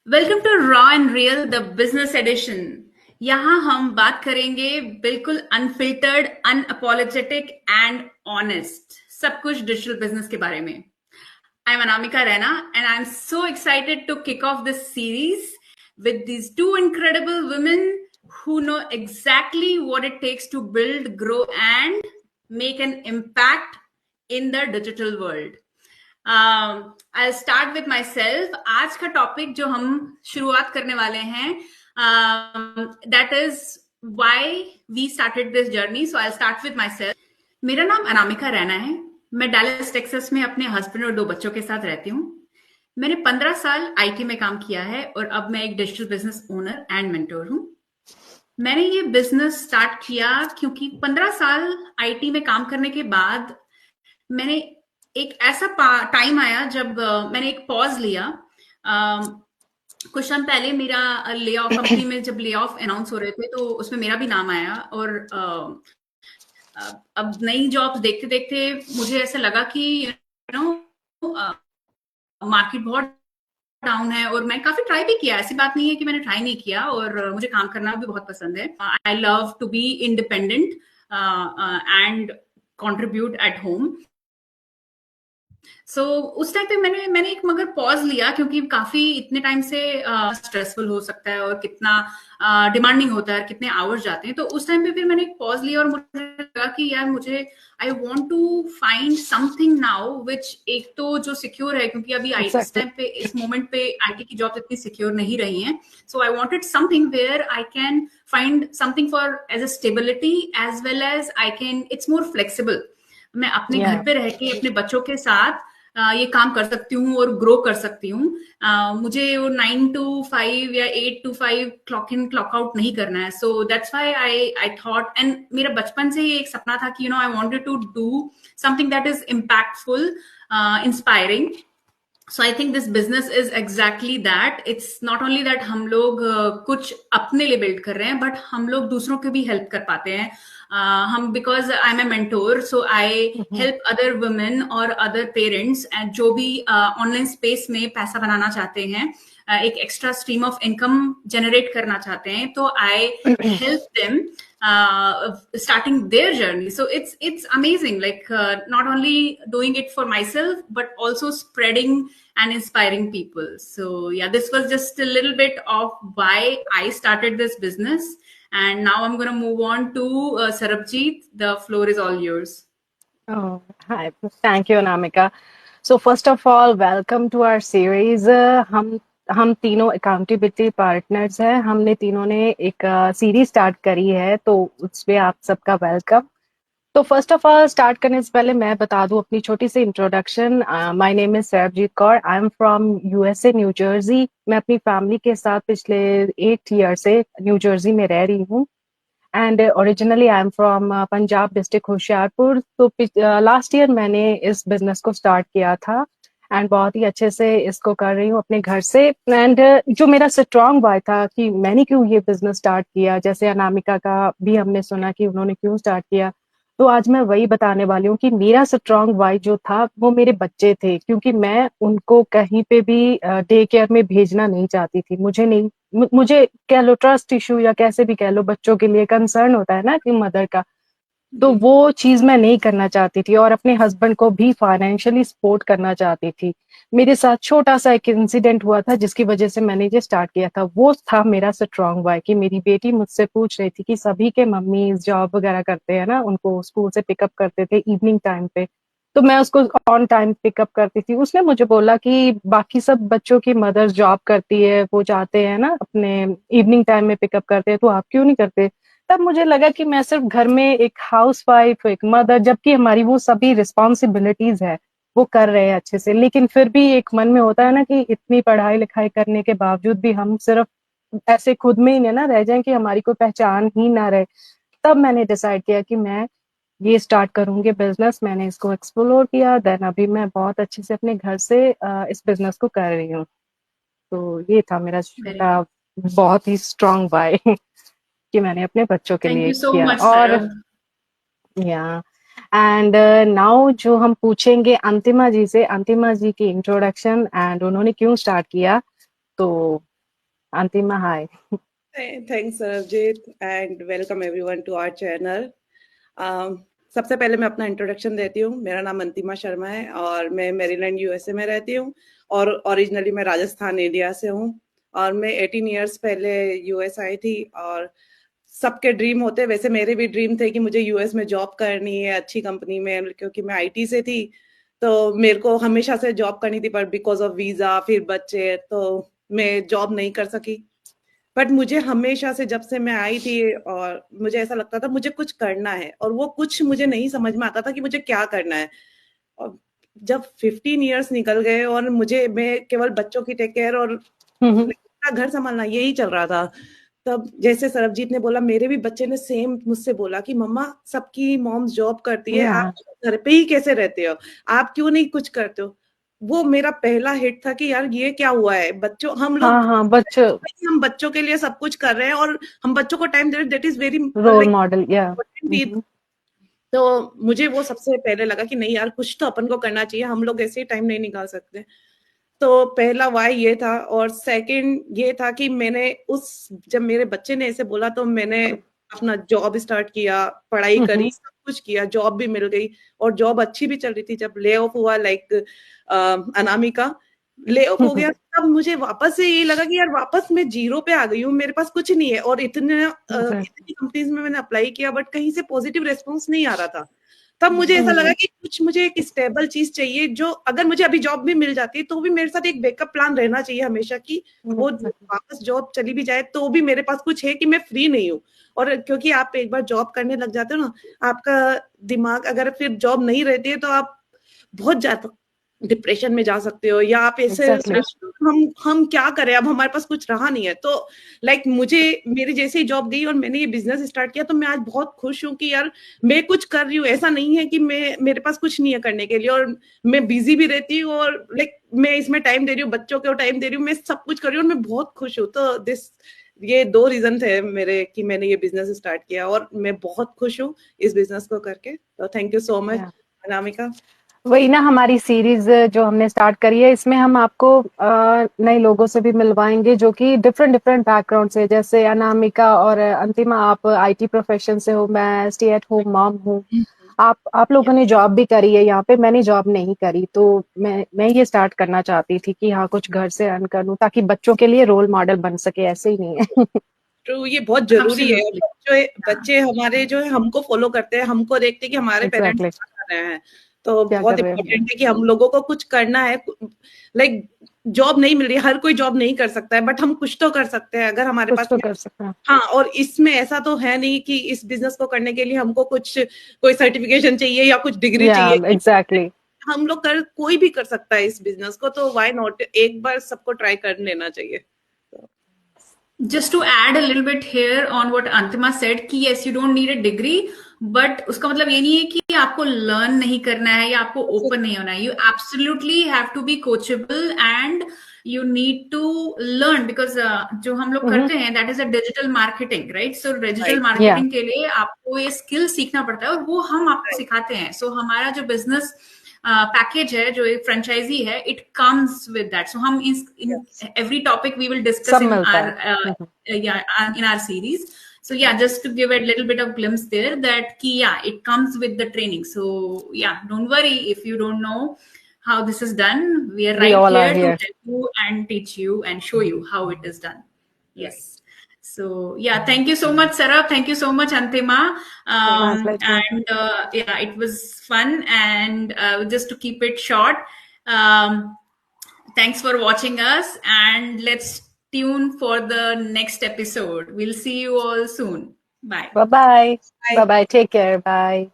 Welcome to raw and real the business edition. यहाँ हम बात करेंगे बिल्कुल अनफिल्टर्ड, अनअपोलोजेटिक एंड ऑनेस्ट, सब कुछ डिजिटल बिजनेस के बारे में। I am Anamika Raina and I am so excited to kick off this series with these two incredible women who know exactly what it takes to build, grow, and make an impact in the digital world. I start with myself. आज का topic जो हम शुरुआत करने वाले हैं that is why we started this journey. So I start with myself. मेरा नाम अनामिका रैना है। मैं डैलस टेक्सास में अपने हस्बैंड और 2 बच्चों के साथ रहती हूँ। मैंने 15 साल आईटी में काम किया है और अब मैं एक digital business owner and mentor हूँ। मैंने ये बिजनेस स्टार्ट किया क्योंकि 15 साल आईटी में काम करने के बाद मैंने एक ऐसा टाइम आया जब मैंने एक पॉज लिया। कुछ टाइम पहले मेरा ले ऑफ, कंपनी में जब ले ऑफ अनाउंस हो रहे थे तो उसमें मेरा भी नाम आया और अब नई जॉब्स देखते देखते मुझे ऐसा लगा कि मार्केट बहुत डाउन है और मैं काफी ट्राई भी किया। ऐसी बात नहीं है कि मैंने ट्राई नहीं किया और मुझे काम करना भी बहुत पसंद है। I love to be independent and contribute at home. So उस टाइम पे मैंने एक मगर पॉज लिया क्योंकि काफी इतने टाइम से स्ट्रेसफुल हो सकता है और कितना डिमांडिंग होता है, कितने आवर्स जाते हैं। तो उस टाइम पे फिर मैंने एक पॉज लिया और मुझे लगा कि यार मुझे I want to find something now which, एक तो जो सिक्योर है, क्योंकि अभी इस टाइम पे, इस मोमेंट पे आईटी की जॉब इतनी सिक्योर नहीं रही हैं। So I wanted something where I can find something for as a stability as well as I can, it's more flexible. मैं अपने घर पे रह के अपने बच्चों के साथ ये काम कर सकती हूँ और ग्रो कर सकती हूँ। मुझे वो 9 to 5 या 8 to 5 clock in clock out नहीं करना है। So that's why I thought, and मेरा बचपन से ही एक सपना था कि I wanted to do something that is impactful, inspiring. So I think this business is exactly that. It's not only that हम लोग कुछ अपने लिए बिल्ड कर रहे हैं, बट हम लोग दूसरों की भी हेल्प कर पाते हैं। हम, because I am a mentor, so I help other women और अदर पेरेंट्स जो भी ऑनलाइन स्पेस में पैसा बनाना चाहते हैं, एक extra stream of income generate करना चाहते हैं, तो I help them starting their journey. So it's amazing, like not only doing it for myself but also spreading and inspiring people. So yeah, this was just a little bit of why I started this business, and now I'm going to move on to Sarabjeet. The floor is all yours. Oh, hi. Thank you, Anamika. So first of all, welcome to our series. हम तीनों accountability partners हैं। हमने तीनों ने एक series start करी है, तो उसमें आप सबका वेलकम। तो फर्स्ट ऑफ ऑल स्टार्ट करने से पहले मैं बता दूं अपनी छोटी सी introduction. My name is Sarabjit Kaur. I am from USA, New Jersey. मैं अपनी फैमिली के साथ पिछले 8 ईयर से न्यू जर्सी में रह रही हूँ। And originally I am from Punjab district Hoshiarpur. तो लास्ट ईयर मैंने इस बिजनेस को स्टार्ट किया था एंड बहुत ही अच्छे से इसको कर रही हूँ अपने घर से। एंड जो मेरा स्ट्रॉन्ग वाई था कि मैंने क्यों ये बिजनेस स्टार्ट किया, जैसे अनामिका का भी हमने सुना कि उन्होंने क्यों स्टार्ट किया, तो आज मैं वही बताने वाली हूँ कि मेरा स्ट्रॉन्ग वाई जो था वो मेरे बच्चे थे, क्योंकि मैं उनको कहीं पे भी डे केयर में भेजना नहीं चाहती थी। मुझे कह लो ट्रस्ट इशू या कैसे भी कह लो, बच्चों के लिए कंसर्न होता है ना कि मदर का, तो वो चीज मैं नहीं करना चाहती थी और अपने हस्बैंड को भी फाइनेंशियली सपोर्ट करना चाहती थी। मेरे साथ छोटा सा एक इंसिडेंट हुआ था जिसकी वजह से मैंने ये स्टार्ट किया था। वो था मेरा स्ट्रॉन्ग वाई कि मेरी बेटी मुझसे पूछ रही थी कि सभी के मम्मी जॉब वगैरह करते हैं ना, उनको स्कूल से पिकअप करते थे इवनिंग टाइम पे, तो मैं उसको ऑन टाइम पिकअप करती थी। उसने मुझे बोला कि बाकी सब बच्चों की मदर जॉब करती है, वो जाते हैं ना अपने इवनिंग टाइम में पिकअप करते हैं, तो आप क्यों नहीं करते। तब मुझे लगा कि मैं सिर्फ घर में एक हाउस वाइफ, एक मदर, जबकि हमारी वो सभी रिस्पॉन्सिबिलिटीज है, वो कर रहे हैं अच्छे से, लेकिन फिर भी एक मन में होता है ना कि इतनी पढ़ाई लिखाई करने के बावजूद भी हम सिर्फ ऐसे खुद में ही ना रह जाएं कि हमारी कोई पहचान ही ना रहे। तब मैंने डिसाइड किया कि मैं ये स्टार्ट करूंगी बिजनेस। मैंने इसको एक्सप्लोर किया, देन अभी मैं बहुत अच्छे से अपने घर से इस बिजनेस को कर रही हूँ। तो ये था मेरा छोटा बहुत ही स्ट्रॉन्ग बाय कि मैंने अपने बच्चों के Thank लिए you so किया। much, और Sarab. या एंड नाउ जो हम पूछेंगे अंतिमा जी से, अंतिमा जी की इंट्रोडक्शन एंड उन्होंने क्यों स्टार्ट किया। तो Antima, hi. Thanks, Sarabjit, and welcome everyone to our channel. सबसे पहले मैं अपना इंट्रोडक्शन देती हूँ। मेरा नाम अंतिमा शर्मा है और मैं मैरीलैंड यूएसए में रहती हूँ और ओरिजिनली मैं राजस्थान इंडिया से हूँ और मैं 18 इयर्स पहले यूएस आई थी। और सबके ड्रीम होते, वैसे मेरे भी ड्रीम थे कि मुझे यूएस में जॉब करनी है अच्छी कंपनी में, क्योंकि मैं आईटी से थी तो मेरे को हमेशा से जॉब करनी थी, पर बिकॉज ऑफ वीजा फिर बच्चे तो मैं जॉब नहीं कर सकी। बट मुझे हमेशा से जब से मैं आई थी और मुझे ऐसा लगता था मुझे कुछ करना है, और वो कुछ मुझे नहीं समझ में आता था कि मुझे क्या करना है। और जब 15 इयर्स निकल गए और मैं केवल बच्चों की टेक केयर और घर संभालना यही चल रहा था, तब जैसे सरबजीत ने बोला, मेरे भी बच्चे ने सेम मुझसे बोला कि मम्मा सबकी मॉम्स जॉब करती है, आप घर पे ही कैसे रहते हो, आप क्यों नहीं कुछ करते हो। वो मेरा पहला हिट था कि यार ये क्या हुआ है, बच्चों हम लोग हम बच्चों के लिए सब कुछ कर रहे हैं और हम बच्चों को टाइम दे रहे हैं, that is very role model. तो मुझे वो सबसे पहले लगा कि नहीं यार, कुछ तो अपन को करना चाहिए, हम लोग ऐसे ही टाइम नहीं निकाल सकते। तो पहला वाई ये था। और सेकंड ये था कि मैंने जब मेरे बच्चे ने ऐसे बोला तो मैंने अपना जॉब स्टार्ट किया, पढ़ाई करी, सब कुछ किया, जॉब भी मिल गई और जॉब अच्छी भी चल रही थी। जब ले ऑफ हुआ, लाइक अनामिका ले ऑफ हो गया, तब मुझे वापस से ये लगा कि यार वापस मैं जीरो पे आ गई हूँ, मेरे पास कुछ नहीं है। और इतनी कंपनीज में मैंने अप्लाई किया बट कहीं से पॉजिटिव रेस्पॉन्स नहीं आ रहा था। तब मुझे ऐसा लगा कि मुझे एक स्टेबल चीज चाहिए, जो अगर मुझे अभी जॉब भी मिल जाती है तो भी मेरे साथ एक बैकअप प्लान रहना चाहिए हमेशा, कि वो वापस जॉब चली भी जाए तो भी मेरे पास कुछ है कि मैं फ्री नहीं हूँ। और क्योंकि आप एक बार जॉब करने लग जाते हो ना, आपका दिमाग, अगर फिर जॉब नहीं रहती है तो आप बहुत ज्यादा डिप्रेशन में जा सकते हो, या आप ऐसे हम क्या करें, अब हमारे पास कुछ रहा नहीं है। तो लाइक मुझे मेरी जैसे ही जॉब गई और मैंने ये बिजनेस स्टार्ट किया, तो मैं आज बहुत खुश हूँ कि यार मैं कुछ कर रही हूँ। ऐसा नहीं है कि मेरे पास कुछ नहीं है करने के लिए, और मैं बिजी भी रहती हूँ और लाइक मैं इसमें टाइम दे रही हूँ, बच्चों को टाइम दे रही हूँ, मैं सब कुछ कर रही हूँ और मैं बहुत खुश हूँ। तो ये 2 रीजन थे मेरे कि मैंने ये बिजनेस स्टार्ट किया और मैं बहुत खुश हूँ इस बिजनेस को करके। तो thank you so much Anamika. वही ना, हमारी सीरीज जो हमने स्टार्ट करी है, इसमें हम आपको नए लोगों से भी मिलवाएंगे जो कि डिफरेंट बैकग्राउंड से, जैसे अनामिका और अंतिमा, आप आईटी प्रोफेशन से हो, मैं स्टे एट होम मॉम हूँ। आप लोगों ने जॉब भी करी है यहाँ पे, मैंने जॉब नहीं करी, तो मैं ये स्टार्ट करना चाहती थी कि हाँ कुछ घर से अर्न कर लूं ताकि बच्चों के लिए रोल मॉडल बन सके। ऐसे ही नहीं है ट्रू, ये बहुत जरूरी है। बच्चे हमारे जो है हमको फॉलो करते हैं, हमको देखते हैं कि हमारे पेरेंट्स क्या कर रहे हैं, तो बहुत इम्पोर्टेंट है कि हम लोगों को कुछ करना है। लाइक जॉब नहीं मिल रही, हर कोई जॉब नहीं कर सकता है, बट हम कुछ तो कर सकते हैं अगर हमारे पास तो कर सकते हैं। हाँ, और इसमें ऐसा तो है नहीं कि इस बिजनेस को करने के लिए हमको कोई सर्टिफिकेशन चाहिए या कुछ डिग्री चाहिए। एग्जैक्टली हम लोग कोई भी कर सकता है इस बिजनेस को, तो व्हाई नॉट, एक बार सबको ट्राई कर लेना चाहिए। Just to add a little bit here on what Antima said कि yes you don't need a degree, but उसका मतलब ये नहीं है कि आपको learn नहीं करना है या आपको open नहीं होना है. You absolutely have to be coachable and you need to learn because जो हम लोग करते हैं that is a digital marketing, right? So digital marketing के लिए आपको ये skill सीखना पड़ता है और वो हम आपको सिखाते हैं. So हमारा जो business पैकेज है, जो एक फ्रेंचाइजी है, it comes with that. So हम in every topic we will discuss in our series. So yeah, just to give a little bit of glimpse there that it comes with the training. So yeah, don't worry if you don't know how this is done. We are right here to tell you and teach you and show you how it is done. Yes. So yeah, thank you so much, Sarah. Thank you so much, Antima. And it was fun. And just to keep it short, thanks for watching us, and let's tune for the next episode. We'll see you all soon. Bye. Bye. Take care. Bye.